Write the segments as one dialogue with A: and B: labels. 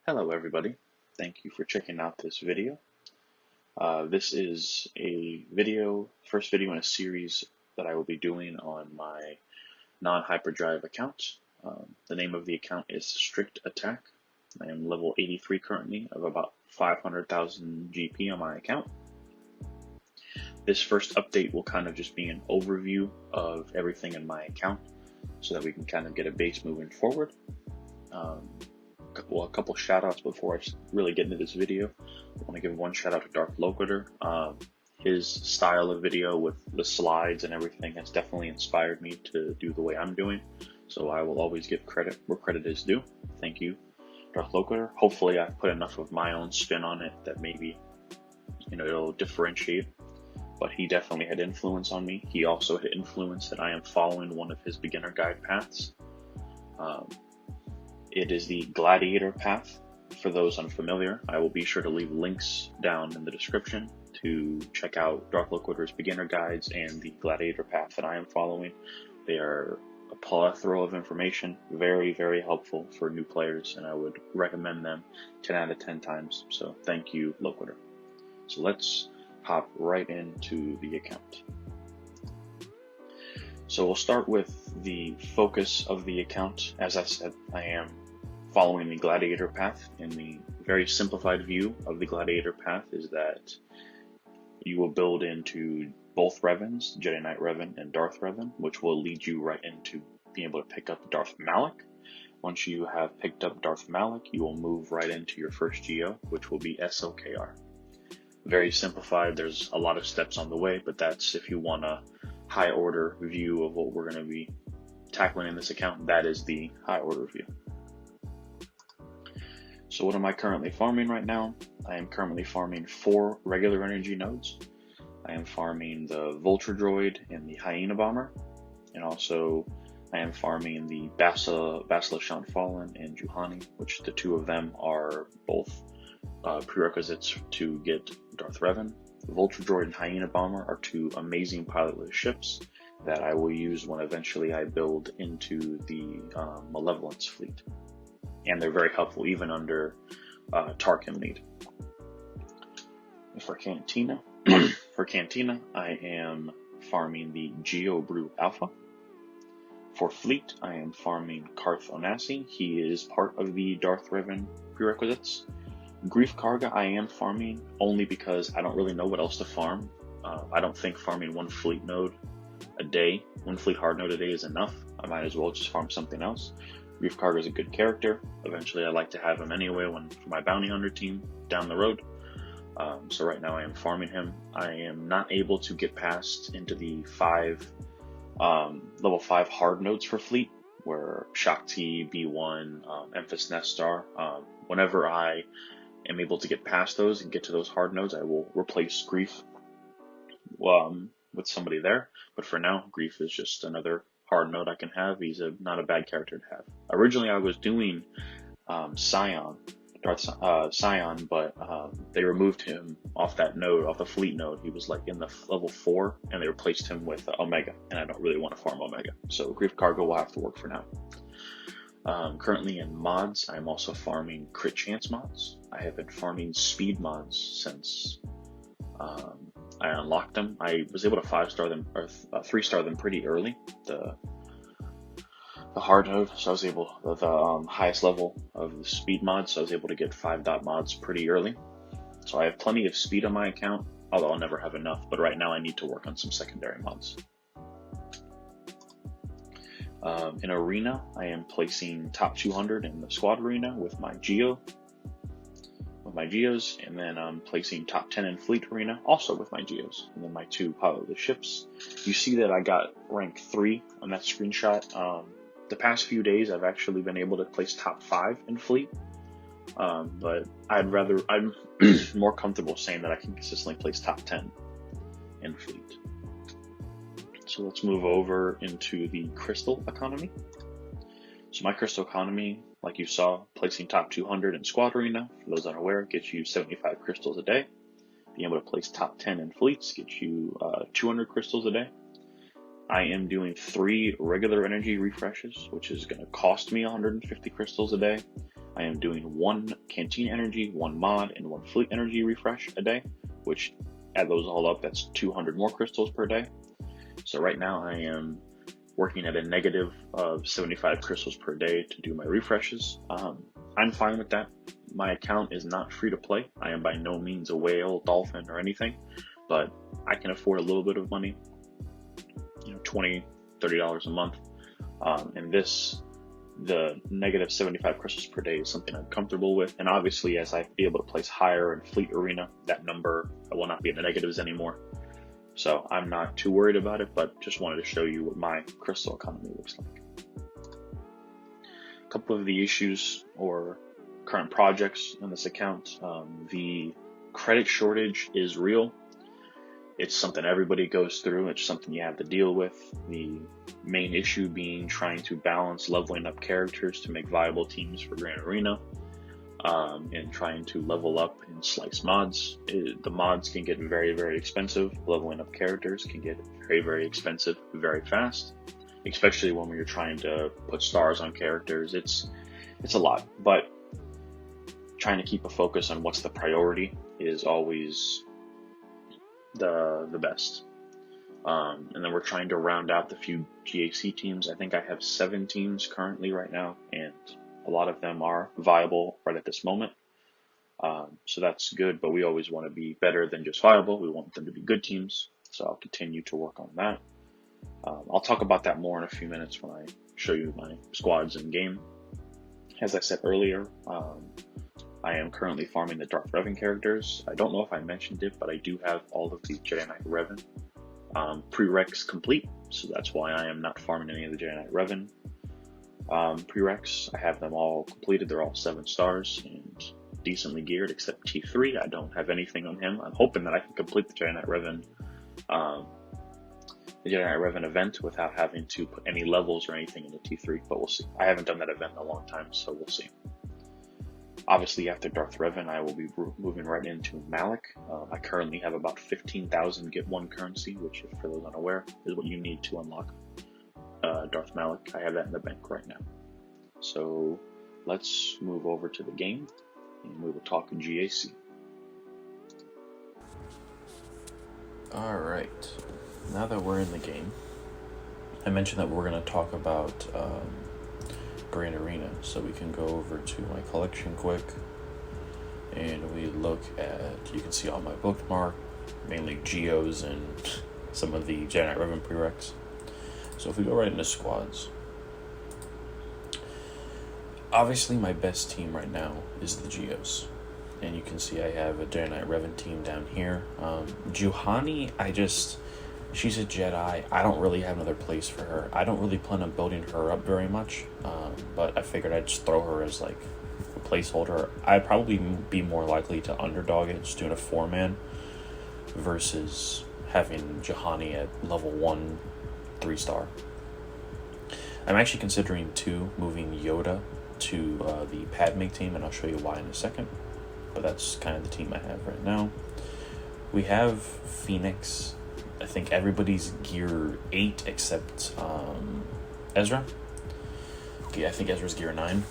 A: Hello everybody, thank you for checking out this video. This is first video in a series that I will be doing on my non-hyperdrive account. The name of the account is Strict Attack. I am level 83 currently of about 500,000 GP on my account. This first update will kind of just be an overview of everything in my account so that we can kind of get a base moving forward. A couple shout outs before I really get into this video. I want to give one shout out to Darth Loquitur. His style of video with the slides and everything has definitely inspired me to do the way I'm doing. So I will always give credit where credit is due. Thank you, Darth Loquitur. Hopefully I've put enough of my own spin on it that maybe, it'll differentiate. But he definitely had influence on me. He also had influence that I am following one of his beginner guide paths. It is the Gladiator Path. For those unfamiliar, I will be sure to leave links down in the description to check out Darth Loquitur's beginner guides and the Gladiator Path that I am following. They are a plethora of information, very, very helpful for new players, and I would recommend them 10 out of 10 times. So thank you, Loquitur. So let's hop right into the account. So we'll start with the focus of the account. As I said, I am following the Gladiator Path, and the very simplified view of the Gladiator Path is that you will build into both Revens, Jedi Knight Revan and Darth Revan, which will lead you right into being able to pick up Darth Malak. Once you have picked up Darth Malak, you will move right into your first GO, which will be SWGOH. Very simplified. There's a lot of steps on the way, but that's if you want a high order view of what we're going to be tackling in this account. That is the high order view. So what am I currently farming right now? I am currently farming 4 regular energy nodes. I am farming the Vulture Droid and the Hyena Bomber, and also I am farming the Basilishan Fallen and Juhani, which the 2 of them are both prerequisites to get Darth Revan. The Vulture Droid and Hyena Bomber are 2 amazing pilotless ships that I will use when eventually I build into the Malevolence fleet. And they're very helpful even under Tarkin lead. For Cantina, I am farming the Geo Brew Alpha. For Fleet, I am farming Karth Onasi. He is part of the Darth Revan prerequisites. Grief Karga I am farming only because I don't really know what else to farm. I don't think farming 1 fleet node a day, 1 fleet hard node a day is enough. I might as well just farm something else. Grief Karga is a good character. Eventually I'd like to have him anyway for my bounty hunter team down the road. So right now I am farming him. I am not able to get past into the level 5 hard nodes for fleet, where Shakti, B1, Emphas Nestar. Whenever I am able to get past those and get to those hard nodes, I will replace Grief with somebody there. But for now, Grief is just another hard node I can have. He's not a bad character to have. Originally I was doing Scion, but they removed him off that node, off the fleet node. He was like in the level 4, and they replaced him with Omega, and I don't really want to farm Omega. So Grief Karga will have to work for now. Currently in mods, I'm also farming crit chance mods. I have been farming speed mods since I unlocked them. I was able to 5-star them, or 3-star them pretty early, the hard node, so I was able, the highest level of the speed mod, so I was able to get 5 dot mods pretty early. So I have plenty of speed on my account, although I'll never have enough, but right now I need to work on some secondary mods. In Arena, I am placing top 200 in the squad arena with my Geos, and then I'm placing top 10 in fleet arena, also with my Geos, and then my 2 pilotless ships. You see that I got rank 3 on that screenshot. The past few days, I've actually been able to place top 5 in fleet, but I'm more comfortable saying that I can consistently place top 10 in fleet. So let's move over into the crystal economy. So my crystal economy, like you saw, placing top 200 in squad arena, for those unaware, gets you 75 crystals a day. Being able to place top 10 in fleets gets you 200 crystals a day. I am doing 3 regular energy refreshes, which is going to cost me 150 crystals a day. I am doing 1 canteen energy, 1 mod, and 1 fleet energy refresh a day, which add those all up, that's 200 more crystals per day. So right now I am working at a negative of 75 crystals per day to do my refreshes. I'm fine with that. My account is not free to play. I am by no means a whale, dolphin, or anything, but I can afford a little bit of money, $20, $30 a month. And the negative 75 crystals per day is something I'm comfortable with. And obviously, as I be able to place higher in Fleet Arena, that number will not be in the negatives anymore. So I'm not too worried about it, but just wanted to show you what my crystal economy looks like. A couple of the issues or current projects on this account. The credit shortage is real. It's something everybody goes through. It's something you have to deal with. The main issue being trying to balance leveling up characters to make viable teams for Grand Arena, and trying to level up in slice mods. The mods can get very, very expensive. Leveling up characters can get very, very expensive very fast, especially when you're trying to put stars on characters. It's a lot, but trying to keep a focus on what's the priority is always the best. And then we're trying to round out the few GAC teams. I think I have 7 teams currently right now, and a lot of them are viable right at this moment. So that's good, but we always want to be better than just viable. We want them to be good teams, so I'll continue to work on that. I'll talk about that more in a few minutes when I show you my squads in game. As I said earlier, I am currently farming the Darth Revan characters. I don't know if I mentioned it, but I do have all of the Jedi Knight Revan prereqs complete, so that's why I am not farming any of the Jedi Knight Revan prereqs. I have them all completed. They're all 7 stars and decently geared, except T3. I don't have anything on him. I'm hoping that I can complete the Jedi Knight Revan event without having to put any levels or anything into T3, but we'll see. I haven't done that event in a long time, so we'll see. Obviously, after Darth Revan, I will be moving right into Malak. I currently have about 15,000 Get 1 currency, which, for those unaware, is what you need to unlock Darth Malak. I have that in the bank right now. So let's move over to the game, and we will talk in GAC.
B: Alright, now that we're in the game, I mentioned that we're going to talk about Grand Arena, so we can go over to my collection quick, and we look at, you can see all my bookmark, mainly Geos and some of the Jedi Knight Revan prereqs. So if we go right into squads, obviously my best team right now is the Geos, and you can see I have a Jedi Knight Revan team down here. Juhani, she's a Jedi. I don't really have another place for her. I don't really plan on building her up very much, but I figured I'd just throw her as like a placeholder. I'd probably be more likely to underdog it, just doing a 4-man versus having Juhani at level 1 3-star. I'm actually considering moving Yoda to the Padme team, and I'll show you why in a second, but that's kind of the team I have right now. We have Phoenix. I think everybody's gear 8 except Ezra. Okay, I think Ezra's gear 9.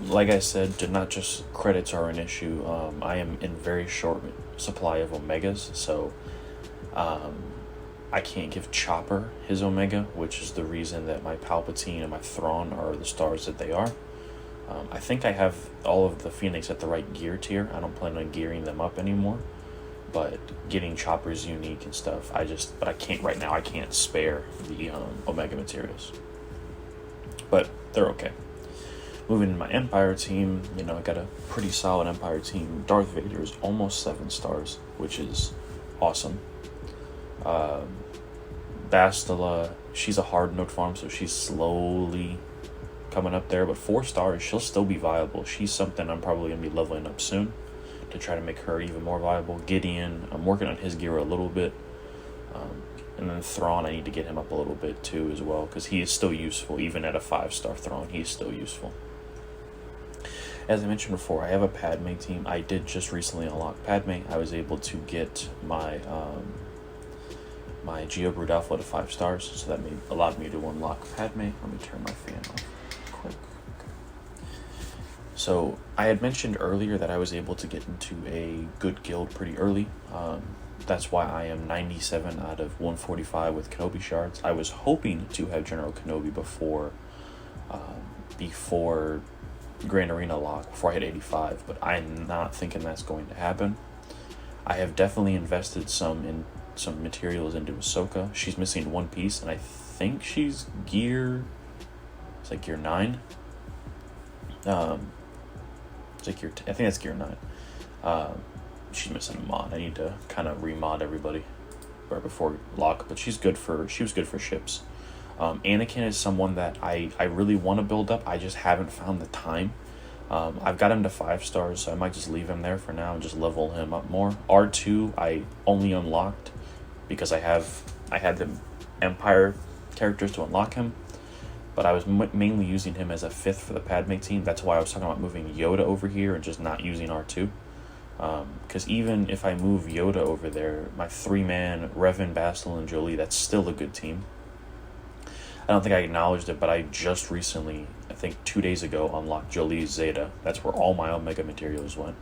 B: Like I said, not just credits are an issue. I am in very short supply of Omegas, so I can't give Chopper his Omega, which is the reason that my Palpatine and my Thrawn are the stars that they are. I think I have all of the Phoenix at the right gear tier. I don't plan on gearing them up anymore, but getting Chopper's unique and stuff, but I can't right now. I can't spare the Omega materials, but they're okay. Moving to my Empire team, I got a pretty solid Empire team. Darth Vader is almost 7 stars, which is awesome. Bastila, she's a hard node farm, so she's slowly coming up there, but 4 stars, she'll still be viable. She's something I'm probably going to be leveling up soon to try to make her even more viable. Gideon, I'm working on his gear a little bit. And then Thrawn, I need to get him up a little bit too as well, because he is still useful. Even at a 5-star Thrawn, he is still useful. As I mentioned before, I have a Padme team. I did just recently unlock Padme. I was able to get my my Geo Brood Alpha to 5 stars, so that allowed me to unlock Padme. Let me turn my fan off quick. Okay. So I had mentioned earlier that I was able to get into a good guild pretty early. That's why I am 97 out of 145 with Kenobi shards. I was hoping to have General Kenobi before Grand Arena lock, before I hit 85, but I'm not thinking that's going to happen. I have definitely invested some materials into Ahsoka. She's missing one piece, and I think she's gear. It's like gear 9. It's like gear. I think that's gear 9. She's missing a mod. I need to kind of remod everybody right before lock, but she was good for ships. Anakin is someone that I really want to build up. I just haven't found the time. I've got him to 5 stars, so I might just leave him there for now and just level him up more. R2 I only unlocked because I had the Empire characters to unlock him, but I was mainly using him as a 5th for the Padme team. That's why I was talking about moving Yoda over here and just not using R2. Because even if I move Yoda over there, my 3-man Revan, Bastila, and Jolie, that's still a good team. I don't think I acknowledged it, but I just recently, I think 2 days ago, unlocked Jolie's Zeta. That's where all my Omega materials went.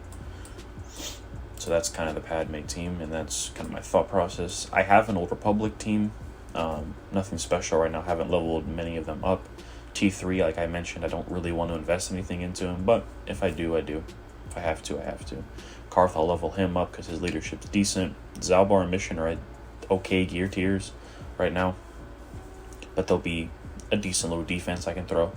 B: So that's kind of the Padme team, and that's kind of my thought process. I have an Old Republic team. Nothing special right now. Haven't leveled many of them up. T3, like I mentioned, I don't really want to invest anything into him, but if I do, I do. If I have to, I have to. Karth, I'll level him up because his leadership's decent. Zalbar and Mission are at okay gear tiers right now, but they'll be a decent little defense I can throw.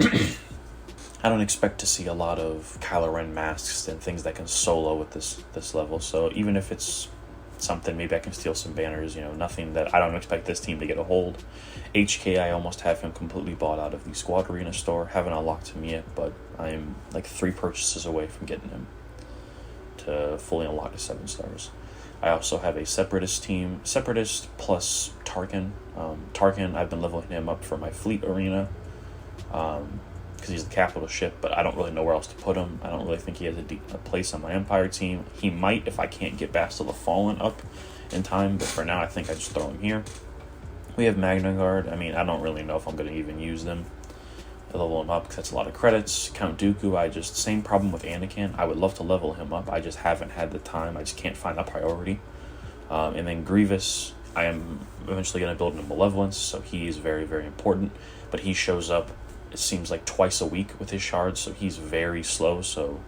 B: I don't expect to see a lot of Kylo Ren masks and things that can solo with this level, so even if it's something, maybe I can steal some banners, nothing that I don't expect this team to get a hold. HK, I almost have him completely bought out of the Squad Arena store. Haven't unlocked him yet, but I'm like 3 purchases away from getting him to fully unlock to 7 stars. I also have a Separatist team, Separatist plus Tarkin. Tarkin, I've been leveling him up for my Fleet Arena because he's the capital ship, but I don't really know where else to put him. I don't really think he has a place on my Empire team. He might if I can't get Bastila Fallen up in time, but for now I think I just throw him here. We have Magna Guard. I mean, I don't really know if I'm going to even use them. I level him up because that's a lot of credits. Count Dooku, same problem with Anakin. I would love to level him up. I just haven't had the time. I just can't find a priority. And then Grievous, I am eventually going to build in Malevolence, so he is very, very important. But he shows up, it seems like twice a week with his shards, so he's very slow. So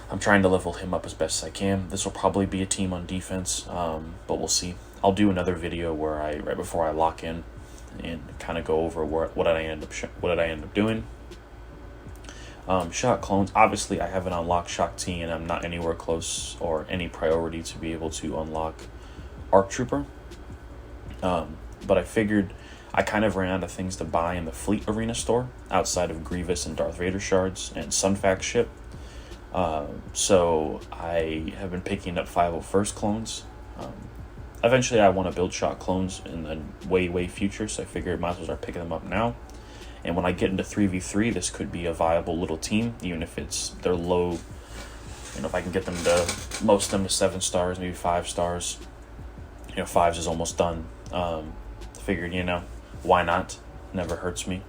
B: I'm trying to level him up as best as I can. This will probably be a team on defense, but we'll see. I'll do another video where right before I lock in and kind of go over what did I end up doing. Shock clones, obviously I haven't unlocked Shock T, and I'm not anywhere close or any priority to be able to unlock Arc Trooper. But I figured I kind of ran out of things to buy in the Fleet Arena store outside of Grievous and Darth Vader shards and Sunfax ship. So I have been picking up 501st clones. Eventually I want to build Shock clones in the way future, so I figured I might as well start picking them up now. And when I get into 3v3, this could be a viable little team, even if they're low. If I can get them to, most of them to 7 stars, maybe 5 stars. 5s is almost done. Figured, why not? Never hurts me.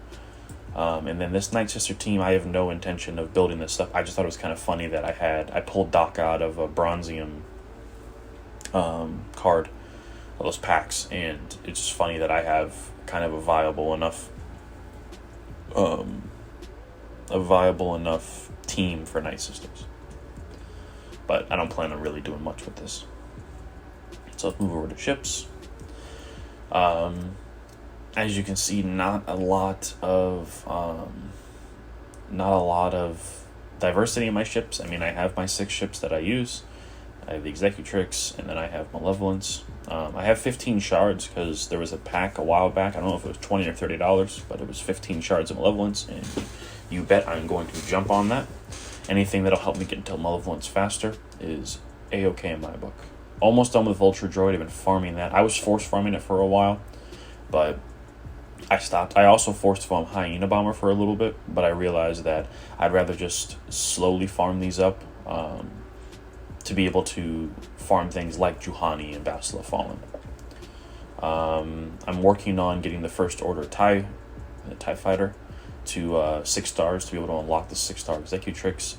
B: And then this Night Sister team, I have no intention of building this stuff. I just thought it was kind of funny that I pulled Doc out of a Bronzium card, those packs, and it's just funny that I have kind of a viable enough team for Night Sisters. But I don't plan on really doing much with this. So let's move over to ships. As you can see, not a lot of diversity in my ships. I mean, I have my 6 ships that I use. I have the Executrix, and then I have Malevolence. I have 15 shards because there was a pack a while back. I don't know if it was $20 or $30, but it was 15 shards of Malevolence, and you bet I'm going to jump on that. Anything that'll help me get into Malevolence faster is A-okay in my book. Almost done with Vulture Droid. I've been farming that. I was force farming it for a while, but I stopped. I also forced farm Hyena Bomber for a little bit, but I realized that I'd rather just slowly farm these up to be able to farm things like Juhani and Bastila Fallen. I'm working on getting the First Order TIE Fighter. to 6 stars to be able to unlock the 6-star Executrix.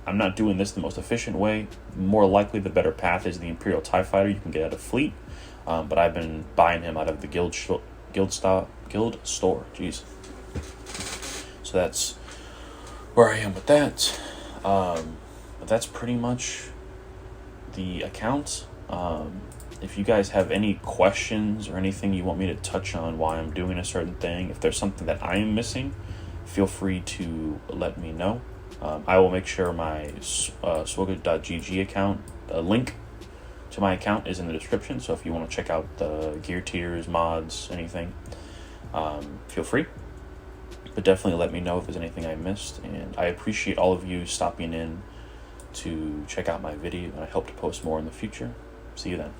B: I'm not doing this the most efficient way. More likely the better path is the Imperial TIE Fighter you can get out of Fleet, but I've been buying him out of the guild store. Jeez. So that's where I am with that. But that's pretty much the account. If you guys have any questions or anything you want me to touch on why I'm doing a certain thing, if there's something that I am missing, feel free to let me know. I will make sure my SWGOH.gg account, the link to my account is in the description, so if you want to check out the gear tiers, mods, anything, feel free. But definitely let me know if there's anything I missed, and I appreciate all of you stopping in to check out my video, and I hope to post more in the future. See you then.